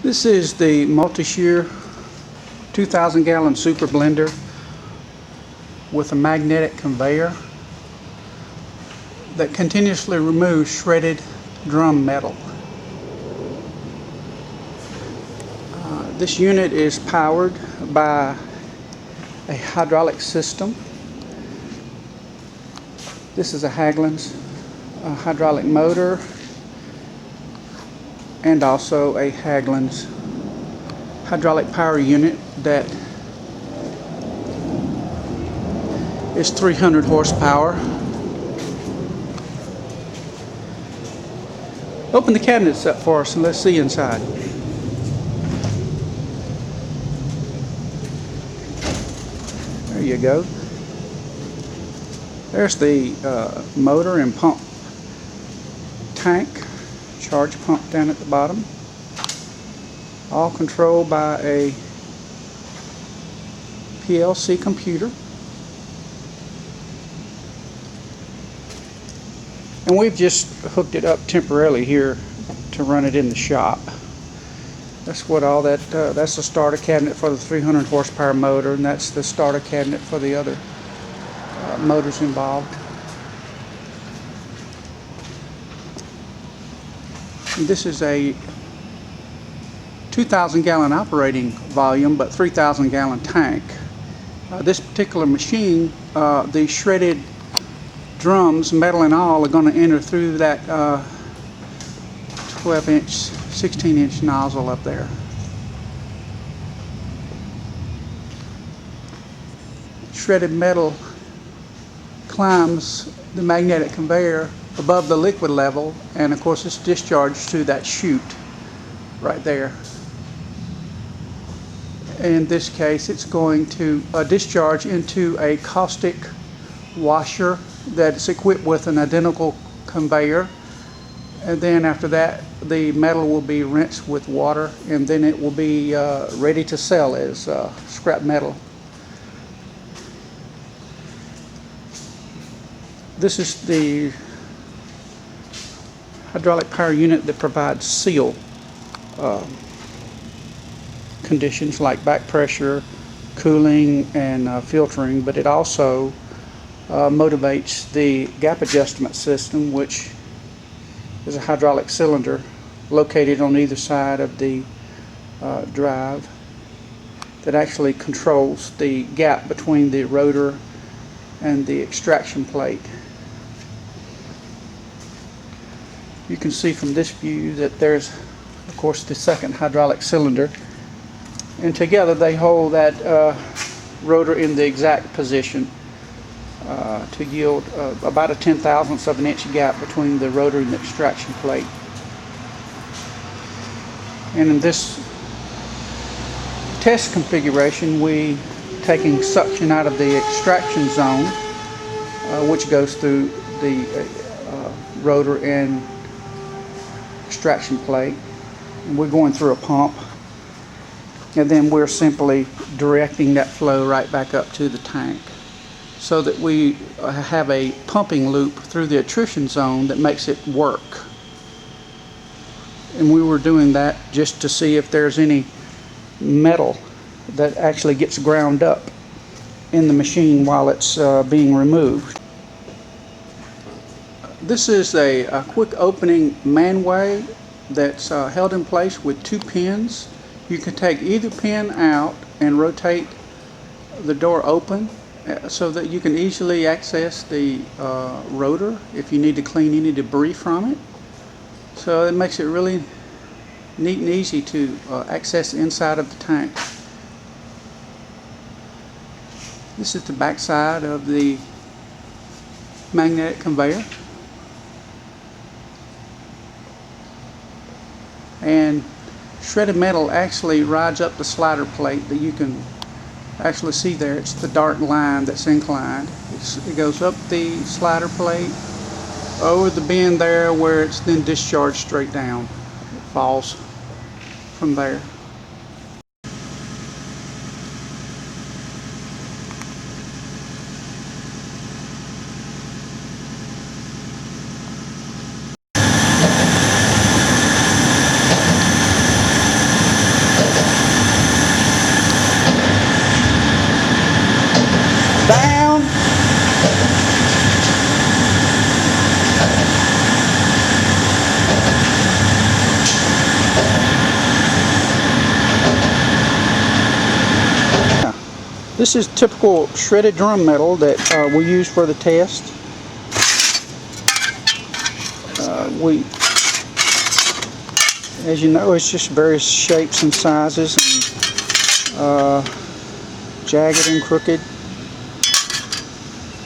This is the MULTISHEAR 2,000 gallon super blender with a magnetic conveyor that continuously removes shredded drum metal. This unit is powered by a hydraulic system. This is a Haglund's hydraulic motor and also a Haglund's hydraulic power unit that is 300 horsepower. Open the cabinets up for us and let's see inside. There you go. There's the motor and pump tank, charge pump down at the bottom, all controlled by a PLC computer. And we've just hooked it up temporarily here to run it in the shop. That's what all that, that's the starter cabinet for the 300 horsepower motor, and that's the starter cabinet for the other motors involved. And this is a 2,000 gallon operating volume, but 3,000 gallon tank. This particular machine, the shredded drums, metal and all, are going to enter through that 12-inch, 16-inch nozzle up there. Shredded metal climbs the magnetic conveyor above the liquid level, and of course it's discharged to that chute right there. In this case, it's going to discharge into a caustic washer that's equipped with an identical conveyor, and then after that the metal will be rinsed with water, and then it will be ready to sell as scrap metal. This is the hydraulic power unit that provides seal conditions like back pressure, cooling, and filtering, but it also motivates the gap adjustment system, which is a hydraulic cylinder located on either side of the drive that actually controls the gap between the rotor and the extraction plate. You can see from this view that there's, of course, the second hydraulic cylinder, and together they hold that rotor in the exact position to yield about a 10,000th of an inch gap between the rotor and the extraction plate. And in this test configuration, we taking suction out of the extraction zone, which goes through the rotor and extraction plate, and we're going through a pump, and then we're simply directing that flow right back up to the tank, so that we have a pumping loop through the attrition zone that makes it work. And we were doing that just to see if there's any metal that actually gets ground up in the machine while it's being removed. This is a quick opening manway that's held in place with two pins. You can take either pin out and rotate the door open so that you can easily access the rotor if you need to clean any debris from it. So it makes it really neat and easy to access the inside of the tank. This is the back side of the magnetic conveyor. And shredded metal actually rides up the slider plate that you can actually see there. It's the dark line that's inclined. It goes up the slider plate, over the bend there, where it's then discharged straight down. It falls from there. This is typical shredded drum metal that we use for the test. As you know, it's just various shapes and sizes, and jagged and crooked.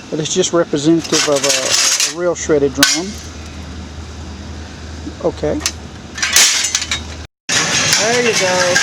But it's just representative of a real shredded drum. Okay. There you go.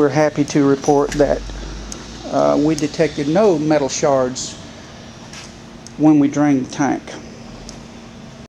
we're happy to report that we detected no metal shards when we drained the tank.